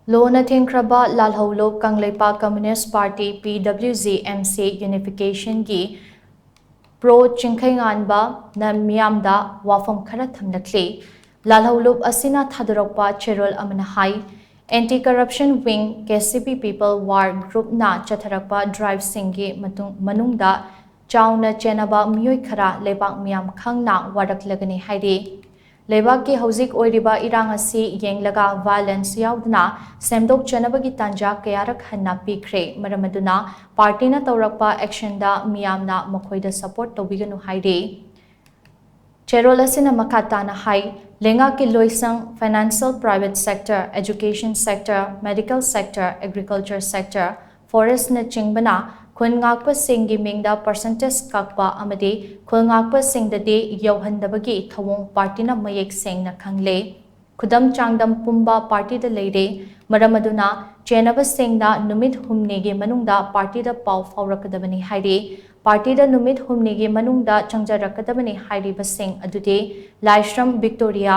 Lona thingkhraba lalhoulup Kangleipak Communist Party PWG-MC Unification gi PRO Chingkheinganba na Meeyam Da Wapham Khara Thamlakli lalhoulup asina thadurokpa cherol amana hai Anti-Corruption Wing KCP People War Group na chatharakpa drive singi manungda chauna chenaba miyoi khara lepak miyam khangna waraklagani hairi Lebak ki hauzik oiriba irang asi yenglaga violence yaudna semdok chanabagi tanja kayarak hanna pikre maramaduna party na tawrakpa action da miyam na makhoida support tobiganu haire Cherol asina makata na hai lenga ki loisang financial private sector education sector medical sector agriculture sector forest na chingbana khungakpa singi mingda percentage kakpa amadi khungakpa singdadi yauhandabagi thawong party na mayek sengna khangle khudam changdam pumba party da leire maramaduna chenaba singna numit humne ge manungda party da paw fawrakadabani haire party da numit humne ge manungda changjarakadabani hairi basing adude Laishram Victoria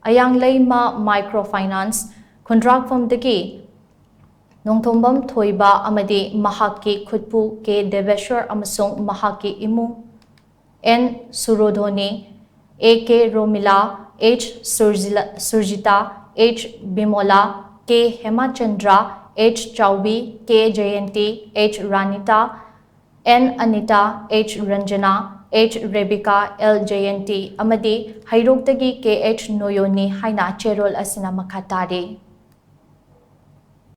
Ayangleima Microfinance Khundrakfam dagi Nongthombam Thoiba Amadi Mahaki Khutpu K Deveshwar Amasong Mahaki Imu N Surodhoni A K Romila H Surjita H Bimola K Hemachandra H Chaubi K Jayanti H Ranita N Anita H Ranjana H Rebecca L Jayanti Amadi Hairogdagi K H Noyoni Haina Cherol Asina Makatari